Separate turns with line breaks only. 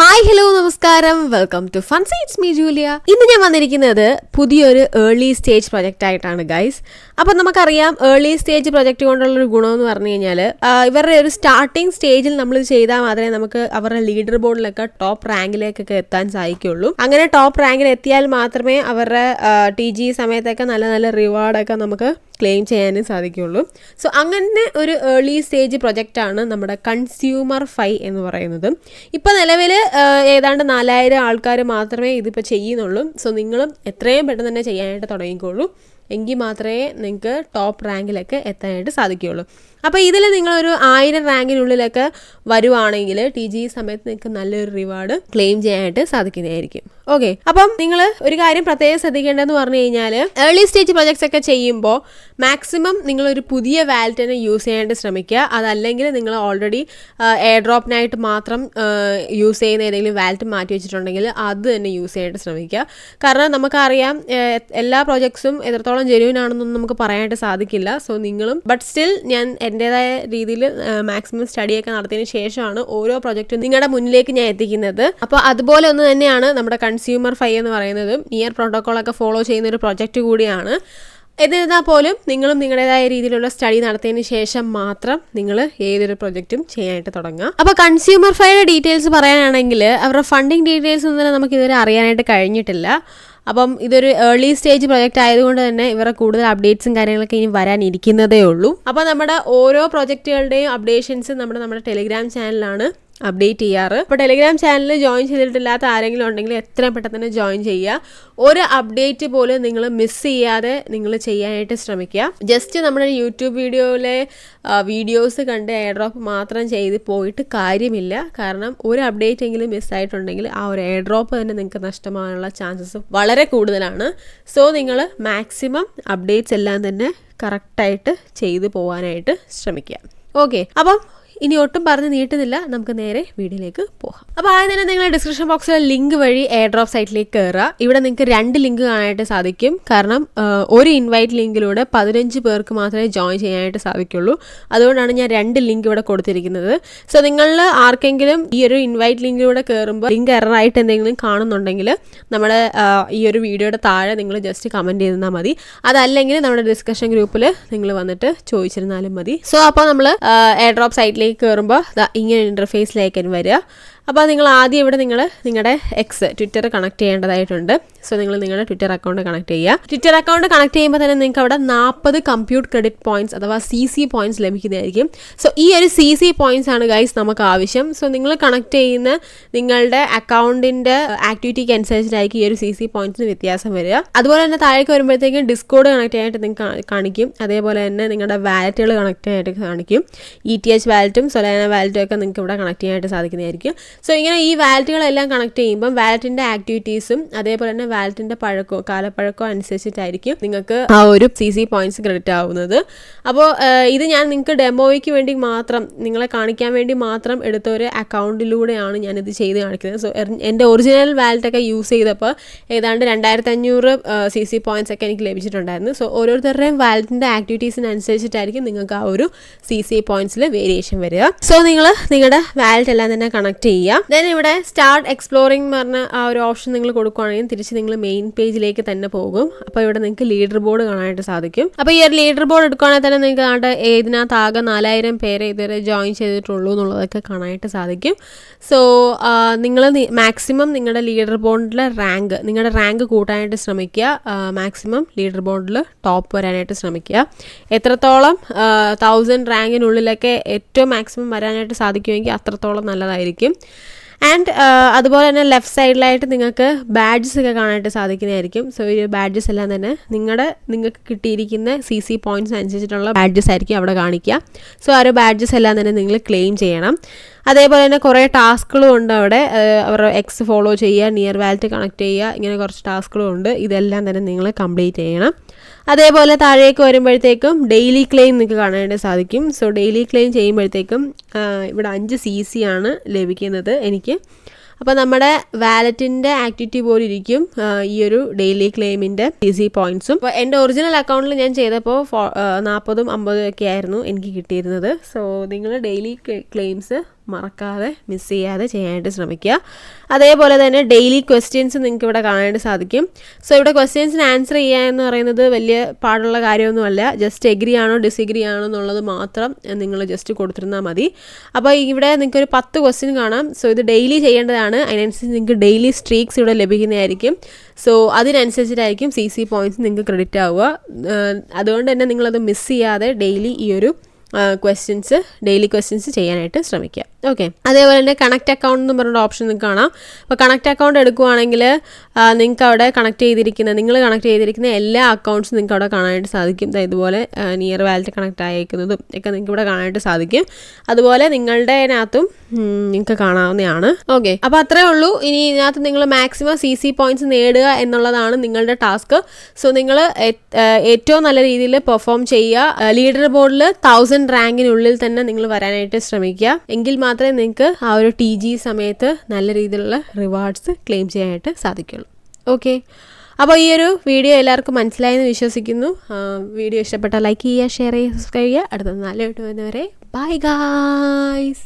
Hi hello നമസ്കാരം, welcome to Funsy. It's me Julia. ഇന്ന് ഞാൻ വന്നിരിക്കുന്നത് പുതിയൊരു ഏർലി സ്റ്റേജ് പ്രൊജക്റ്റ് ആയിട്ടാണ് ഗൈസ്. അപ്പം നമുക്കറിയാം ഏർലി സ്റ്റേജ് പ്രൊജക്റ്റ് കൊണ്ടുള്ളൊരു ഗുണമെന്ന് പറഞ്ഞു കഴിഞ്ഞാൽ ഇവരുടെ ഒരു സ്റ്റാർട്ടിങ് സ്റ്റേജിൽ നമ്മൾ ചെയ്താൽ മാത്രമേ നമുക്ക് അവരുടെ ലീഡർ ബോർഡിലൊക്കെ ടോപ്പ് റാങ്കിലേക്കൊക്കെ എത്താൻ സാധിക്കുള്ളൂ. അങ്ങനെ ടോപ്പ് റാങ്കിൽ എത്തിയാൽ മാത്രമേ അവരുടെ TG സമയത്തൊക്കെ നല്ല നല്ല റിവാർഡൊക്കെ നമുക്ക് ക്ലെയിം ചെയ്യാനും സാധിക്കുള്ളൂ. സോ അങ്ങനെ ഒരു ഏർലി സ്റ്റേജ് പ്രൊജക്റ്റാണ് നമ്മുടെ കൺസ്യൂമർ 5 എന്ന് പറയുന്നത്. ഇപ്പോൾ നിലവിൽ ഏതാണ്ട് 4000 ആൾക്കാർ മാത്രമേ ഇതിപ്പോൾ ചെയ്യുന്നുള്ളൂ. സോ നിങ്ങളും എത്രയും പെട്ടെന്ന് തന്നെ ചെയ്യാനായിട്ട് തുടങ്ങിക്കോളൂ. എങ്കിൽ മാത്രമേ നിങ്ങൾക്ക് ടോപ്പ് റാങ്കിലൊക്കെ എത്താനായിട്ട് സാധിക്കുകയുള്ളൂ. അപ്പോൾ ഇതിൽ നിങ്ങളൊരു 1000 റാങ്കിനുള്ളിലൊക്കെ വരുവാണെങ്കിൽ TG സമയത്ത് നിങ്ങൾക്ക് നല്ലൊരു റിവാർഡ് ക്ലെയിം ചെയ്യാനായിട്ട് സാധിക്കുന്നതായിരിക്കും. ഓക്കെ, അപ്പം നിങ്ങൾ ഒരു കാര്യം പ്രത്യേകം ശ്രദ്ധിക്കേണ്ടതെന്ന് പറഞ്ഞു കഴിഞ്ഞാൽ ഏർലി സ്റ്റേജ് പ്രൊജക്ട്സ് ഒക്കെ ചെയ്യുമ്പോൾ മാക്സിമം നിങ്ങളൊരു പുതിയ വാലറ്റ് തന്നെ യൂസ് ചെയ്യാനായിട്ട് ശ്രമിക്കുക. അതല്ലെങ്കിൽ നിങ്ങൾ ഓൾറെഡി എയർ ഡ്രോപ്പിനായിട്ട് മാത്രം യൂസ് ചെയ്യുന്ന ഏതെങ്കിലും വാലറ്റ് മാറ്റി വെച്ചിട്ടുണ്ടെങ്കിൽ അത് തന്നെ യൂസ് ചെയ്യാനായിട്ട് ശ്രമിക്കുക. കാരണം നമുക്കറിയാം എല്ലാ പ്രോജക്ട്സും എത്രത്തോളം ജെന്യൂൻ ആണെന്നൊന്നും നമുക്ക് പറയാനായിട്ട് സാധിക്കില്ല. സോ നിങ്ങളും ബട്ട് സ്റ്റിൽ ഞാൻ എൻ്റേതായ രീതിയിൽ മാക്സിമം സ്റ്റഡിയൊക്കെ നടത്തിയതിന് ശേഷമാണ് ഓരോ പ്രൊജക്റ്റും നിങ്ങളുടെ മുന്നിലേക്ക് ഞാൻ എത്തിക്കുന്നത്. അപ്പോൾ അതുപോലെ ഒന്ന് തന്നെയാണ് നമ്മുടെ കൺസ്യൂമർ 5 എന്ന് പറയുന്നത്. നിയർ പ്രോട്ടോക്കോളൊക്കെ ഫോളോ ചെയ്യുന്ന ഒരു പ്രൊജക്റ്റ് കൂടിയാണ്. എന്നിരുന്നാൽ പോലും നിങ്ങളും നിങ്ങളുടേതായ രീതിയിലുള്ള സ്റ്റഡി നടത്തിയതിന് ശേഷം മാത്രം നിങ്ങൾ ഏതൊരു പ്രൊജക്റ്റും ചെയ്യാനായിട്ട് തുടങ്ങുക. അപ്പോൾ കൺസ്യൂമർ 5യുടെ ഡീറ്റെയിൽസ് പറയാനാണെങ്കിൽ അവരുടെ ഫണ്ടിങ് ഡീറ്റെയിൽസ് ഒന്നും തന്നെ നമുക്ക് ഇതുവരെ അറിയാനായിട്ട് കഴിഞ്ഞിട്ടില്ല. അപ്പം ഇതൊരു ഏർലി സ്റ്റേജ് പ്രൊജക്റ്റ് ആയതുകൊണ്ട് തന്നെ ഇവരുടെ കൂടുതൽ അപ്ഡേറ്റ്സും കാര്യങ്ങളൊക്കെ ഇനി വരാനിരിക്കുന്നതേ ഉള്ളൂ. അപ്പോൾ നമ്മുടെ ഓരോ പ്രൊജക്റ്റുകളുടെയും അപ്ഡേഷൻസ് നമ്മുടെ ടെലിഗ്രാം ചാനലിലാണ് അപ്ഡേറ്റ് ചെയ്യാറ്. അപ്പോൾ ടെലിഗ്രാം ചാനൽ ജോയിൻ ചെയ്തിട്ടില്ലാത്ത ആരെങ്കിലും ഉണ്ടെങ്കിൽ എത്രയും പെട്ടെന്ന് തന്നെ ജോയിൻ ചെയ്യുക. ഒരു അപ്ഡേറ്റ് പോലും നിങ്ങൾ മിസ് ചെയ്യാതെ നിങ്ങൾ ചെയ്യാനായിട്ട് ശ്രമിക്കുക. ജസ്റ്റ് നമ്മുടെ യൂട്യൂബ് വീഡിയോയിലെ വീഡിയോസ് കണ്ട് എയർ ഡ്രോപ്പ് മാത്രം ചെയ്ത് പോയിട്ട് കാര്യമില്ല. കാരണം ഒരു അപ്ഡേറ്റ് എങ്കിലും മിസ്സായിട്ടുണ്ടെങ്കിൽ ആ ഒരു എയർ ഡ്രോപ്പ് തന്നെ നിങ്ങൾക്ക് നഷ്ടമാകാനുള്ള ചാൻസസ് വളരെ കൂടുതലാണ്. സോ നിങ്ങൾ മാക്സിമം അപ്ഡേറ്റ്സ് എല്ലാം തന്നെ കറക്റ്റായിട്ട് ചെയ്തു പോകാനായിട്ട് ശ്രമിക്കുക. ഓക്കെ, അപ്പം ഇനി ഒട്ടും പറഞ്ഞ് നീട്ടുന്നില്ല, നമുക്ക് നേരെ വീഡിയോയിലേക്ക് പോകാം. അപ്പോൾ ആദ്യം തന്നെ നിങ്ങൾ ഡിസ്ക്രിപ്ഷൻ ബോക്സിലെ ലിങ്ക് വഴി എയർ ഡ്രോപ്പ് സൈറ്റിലേക്ക് കയറുക. ഇവിടെ നിങ്ങൾക്ക് 2 ലിങ്ക് കാണാനായിട്ട് സാധിക്കും. കാരണം ഒരു ഇൻവൈറ്റ് ലിങ്കിലൂടെ 15 പേർക്ക് മാത്രമേ ജോയിൻ ചെയ്യാനായിട്ട് സാധിക്കുള്ളൂ. അതുകൊണ്ടാണ് ഞാൻ 2 ലിങ്ക് ഇവിടെ കൊടുത്തിരിക്കുന്നത്. സോ നിങ്ങളിൽ ആർക്കെങ്കിലും ഈ ഒരു ഇൻവൈറ്റ് ലിങ്കിലൂടെ കയറുമ്പോൾ ലിങ്ക് എററായിട്ട് എന്തെങ്കിലും കാണുന്നുണ്ടെങ്കിൽ നമ്മുടെ ഈ ഒരു വീഡിയോയുടെ താഴെ നിങ്ങൾ ജസ്റ്റ് കമൻറ്റ് ചെയ്താൽ മതി. അതല്ലെങ്കിൽ നമ്മുടെ ഡിസ്കഷൻ ഗ്രൂപ്പിൽ നിങ്ങൾ വന്നിട്ട് ചോദിച്ചിരുന്നാലും മതി. സോ അപ്പോൾ നമ്മൾ എയർ ഡ്രോപ്പ് സൈറ്റിലേക്ക് കയറുമ്പോൾ ഇങ്ങനെ ഇൻ്റർഫേസിലേക്ക് വരിക. അപ്പോൾ നിങ്ങൾ ആദ്യം ഇവിടെ നിങ്ങളുടെ ട്വിറ്റർ കണക്ട് ചെയ്യേണ്ടതായിട്ടുണ്ട്. സോ നിങ്ങൾ നിങ്ങളുടെ ട്വിറ്റർ അക്കൗണ്ട് കണക്ട് ചെയ്യുക. ട്വിറ്റർ അക്കൗണ്ട് കണക്ട് ചെയ്യുമ്പോൾ തന്നെ നിങ്ങൾക്ക് അവിടെ 40 കമ്പ്യൂട്ട് ക്രെഡിറ്റ് പോയിന്റ്സ് അഥവാ CC പോയിന്റ്സ് ലഭിക്കുന്നതായിരിക്കും. സോ ഈ ഒരു CC പോയിന്റ്സ് ആണ് ഗൈസ് നമുക്ക് ആവശ്യം. സോ നിങ്ങൾ കണക്ട് ചെയ്യുന്ന നിങ്ങളുടെ അക്കൗണ്ടിൻ്റെ ആക്ടിവിറ്റിക്ക് അനുസരിച്ചിട്ടായിരിക്കും ഈ ഒരു CC പോയിന്റ്സിന് വ്യത്യാസം വരിക. അതുപോലെ തന്നെ താഴേക്ക് വരുമ്പോഴത്തേക്കും ഡിസ്കോഡ് കണക്ട് ചെയ്യാനായിട്ട് നിങ്ങൾക്ക് കാണിക്കും. അതേപോലെ തന്നെ നിങ്ങളുടെ വാലറ്റുകൾ കണക്ട് ചെയ്യാനായിട്ട് കാണിക്കും. ETH വാലറ്റും സൊലാന വാലറ്റും ഒക്കെ നിങ്ങൾക്ക് ഇവിടെ കണക്ട് ചെയ്യാനായിട്ട് സാധിക്കുന്നതായിരിക്കും. സോ ഇങ്ങനെ ഈ വാലറ്റുകളെല്ലാം കണക്ട് ചെയ്യുമ്പം വാലറ്റിൻ്റെ ആക്ടിവിറ്റീസും അതേപോലെ തന്നെ വാലറ്റിൻ്റെ കാലപ്പഴക്കവും അനുസരിച്ചിട്ടായിരിക്കും നിങ്ങൾക്ക് ആ ഒരു CC പോയിന്റ്സ് ക്രെഡിറ്റ് ആവുന്നത്. അപ്പോൾ ഇത് ഞാൻ നിങ്ങൾക്ക് ഡെമോയ്ക്ക് വേണ്ടി മാത്രം നിങ്ങളെ കാണിക്കാൻ വേണ്ടി മാത്രം എടുത്ത ഒരു അക്കൗണ്ടിലൂടെയാണ് ഞാനിത് ചെയ്ത് കാണിക്കുന്നത്. സോ എൻ്റെ ഒറിജിനൽ വാലറ്റൊക്കെ യൂസ് ചെയ്തപ്പോൾ ഏതാണ്ട് 2500 CC പോയിന്റ്സ് ഒക്കെ എനിക്ക് ലഭിച്ചിട്ടുണ്ടായിരുന്നു. സോ ഓരോരുത്തരുടെയും വാലറ്റിൻ്റെ ആക്ടിവിറ്റീസിനനുസരിച്ചിട്ടായിരിക്കും നിങ്ങൾക്ക് ആ ഒരു CC പോയിന്റ്സിൽ വേരിയേഷൻ വരിക. സോ നിങ്ങൾ നിങ്ങളുടെ വാലറ്റ് എല്ലാം തന്നെ കണക്ട് ചെയ്യുക. ദെൻ ഇവിടെ സ്റ്റാർട്ട് എക്സ്പ്ലോറിംഗ് എന്ന് പറഞ്ഞ ആ ഒരു ഓപ്ഷൻ നിങ്ങൾ കൊടുക്കുകയാണെങ്കിൽ തിരിച്ച് നിങ്ങൾ മെയിൻ പേജിലേക്ക് തന്നെ പോകും. അപ്പോൾ ഇവിടെ നിങ്ങൾക്ക് ലീഡർ ബോർഡ് കാണാനായിട്ട് സാധിക്കും. അപ്പോൾ ഈ ഒരു ലീഡർ ബോർഡ് എടുക്കുകയാണെങ്കിൽ തന്നെ നിങ്ങൾക്ക് ഇതിനകത്ത് ആകെ 4000 പേരെ ഇതുവരെ ജോയിൻ ചെയ്തിട്ടുള്ളൂ എന്നുള്ളതൊക്കെ കാണാനായിട്ട് സാധിക്കും. സോ നിങ്ങൾ മാക്സിമം നിങ്ങളുടെ ലീഡർ ബോർഡിലെ നിങ്ങളുടെ റാങ്ക് കൂട്ടാനായിട്ട് ശ്രമിക്കുക. മാക്സിമം ലീഡർ ബോർഡിൽ ടോപ്പ് വരാനായിട്ട് ശ്രമിക്കുക. എത്രത്തോളം 1000 റാങ്കിനുള്ളിലൊക്കെ ഏറ്റവും മാക്സിമം വരാനായിട്ട് സാധിക്കുമെങ്കിൽ അത്രത്തോളം നല്ലതായിരിക്കും. ആൻഡ് അതുപോലെ തന്നെ ലെഫ്റ്റ് സൈഡിലായിട്ട് നിങ്ങൾക്ക് ബാഡ്ജസ് ഒക്കെ കാണാനായിട്ട് സാധിക്കുന്നതായിരിക്കും. സോ ഈ ബാഡ്ജസ് എല്ലാം തന്നെ നിങ്ങൾക്ക് കിട്ടിയിരിക്കുന്ന CC പോയിന്റ്സ് അനുസരിച്ചിട്ടുള്ള ബാഡ്ജസ് ആയിരിക്കും അവിടെ കാണിക്കുക. സോ ആ ഒരു ബാഡ്ജസ് എല്ലാം തന്നെ നിങ്ങൾ ക്ലെയിം ചെയ്യണം. അതേപോലെ തന്നെ കുറേ ടാസ്കുകളും ഉണ്ട് അവിടെ. അവരുടെ X ഫോളോ ചെയ്യുക, നിയർ വാലറ്റ് കണക്ട് ചെയ്യുക, ഇങ്ങനെ കുറച്ച് ടാസ്കുകളും ഉണ്ട്. ഇതെല്ലാം തന്നെ നിങ്ങൾ കംപ്ലീറ്റ് ചെയ്യണം. അതേപോലെ താഴേക്ക് വരുമ്പോഴത്തേക്കും ഡെയിലി ക്ലെയിം നിങ്ങൾക്ക് കാണാനായിട്ട് സാധിക്കും. സോ ഡെയിലി ക്ലെയിം ചെയ്യുമ്പോഴത്തേക്കും ഇവിടെ 5 CC ആണ് ലഭിക്കുന്നത് എനിക്ക്. അപ്പോൾ നമ്മുടെ വാലറ്റിൻ്റെ ആക്ടിവിറ്റി പോലെ ഇരിക്കും ഈ ഒരു ഡെയിലി ക്ലെയിമിൻ്റെ CC പോയിന്റ്സും. അപ്പോൾ എൻ്റെ ഒറിജിനൽ അക്കൗണ്ടിൽ ഞാൻ ചെയ്തപ്പോൾ 40-50 ഒക്കെ ആയിരുന്നു എനിക്ക് കിട്ടിയിരുന്നത്. സോ നിങ്ങൾ ഡെയിലി ക്ലെയിംസ് മറക്കാതെ മിസ് ചെയ്യാതെ ചെയ്യാനായിട്ട് ശ്രമിക്കുക. അതേപോലെ തന്നെ ഡെയിലി ക്വസ്റ്റ്യൻസ് നിങ്ങൾക്ക് ഇവിടെ കാണാനായിട്ട് സാധിക്കും. സോ ഇവിടെ ക്വസ്റ്റ്യൻസിന് ആൻസർ ചെയ്യുക എന്ന് പറയുന്നത് വലിയ പാടുള്ള കാര്യമൊന്നുമല്ല. ജസ്റ്റ് എഗ്രി ആണോ ഡിസഗ്രി ആണോ എന്നുള്ളത് മാത്രം നിങ്ങൾ ജസ്റ്റ് കൊടുത്തിരുന്നാൽ മതി. അപ്പോൾ ഇവിടെ നിങ്ങൾക്ക് ഒരു 10 ക്വസ്റ്റ്യൻ കാണാം. സോ ഇത് ഡെയിലി ചെയ്യേണ്ടതാണ്. അതിനനുസരിച്ച് നിങ്ങൾക്ക് ഡെയിലി സ്ട്രീക്സ് ഇവിടെ ലഭിക്കുന്നതായിരിക്കും. സോ അതിനനുസരിച്ചിട്ടായിരിക്കും CC പോയിൻറ്റ്സ് നിങ്ങൾക്ക് ക്രെഡിറ്റ് ആവുക. അതുകൊണ്ട് തന്നെ നിങ്ങളത് മിസ് ചെയ്യാതെ ഡെയിലി ഈ ഒരു ഡെയിലി ക്വസ്റ്റ്യൻസ് ചെയ്യാനായിട്ട് ശ്രമിക്കുക. ഓക്കെ, അതേപോലെ തന്നെ കണക്റ്റ് അക്കൗണ്ട് എന്ന് പറഞ്ഞൊരു ഓപ്ഷൻ നിങ്ങൾക്ക് കാണാം. അപ്പോൾ കണക്റ്റ് അക്കൗണ്ട് എടുക്കുവാണെങ്കിൽ നിങ്ങൾക്ക് അവിടെ നിങ്ങൾ കണക്ട് ചെയ്തിരിക്കുന്ന എല്ലാ അക്കൗണ്ട്സും നിങ്ങൾക്ക് അവിടെ കാണാനായിട്ട് സാധിക്കും. ഇതുപോലെ നിയർ വാലറ്റ് കണക്ട് ആയിരിക്കുന്നതും ഒക്കെ നിങ്ങൾക്ക് ഇവിടെ കാണാനായിട്ട് സാധിക്കും. അതുപോലെ നിങ്ങളുടെ അതിനകത്തും നിങ്ങൾക്ക് കാണാവുന്നതാണ്. ഓക്കെ, അപ്പോൾ അത്രേ ഉള്ളൂ. ഇനി ഇതിനകത്ത് നിങ്ങൾ മാക്സിമം CC പോയിൻറ്റ്സ് നേടുക എന്നുള്ളതാണ് നിങ്ങളുടെ ടാസ്ക്. സോ നിങ്ങൾ ഏറ്റവും നല്ല രീതിയിൽ പെർഫോം ചെയ്യുക. ലീഡർ ബോർഡിൽ 1000 റാങ്കിനുള്ളിൽ തന്നെ നിങ്ങൾ വരാനായിട്ട് ശ്രമിക്കുക. എങ്കിൽ മാത്രമേ നിങ്ങൾക്ക് ആ ഒരു TG സമയത്ത് നല്ല രീതിയിലുള്ള റിവാർഡ്സ് ക്ലെയിം ചെയ്യാനായിട്ട് സാധിക്കുള്ളൂ. ഓക്കെ, അപ്പോൾ ഈ ഒരു വീഡിയോ എല്ലാവർക്കും മനസ്സിലായെന്ന് വിശ്വസിക്കുന്നു. വീഡിയോ ഇഷ്ടപ്പെട്ടാൽ ലൈക്ക് ചെയ്യുക, ഷെയർ ചെയ്യുക, സബ്സ്ക്രൈബ് ചെയ്യുക. അടുത്ത 4 വരുന്നവരെ ബൈ ഗായ്സ്.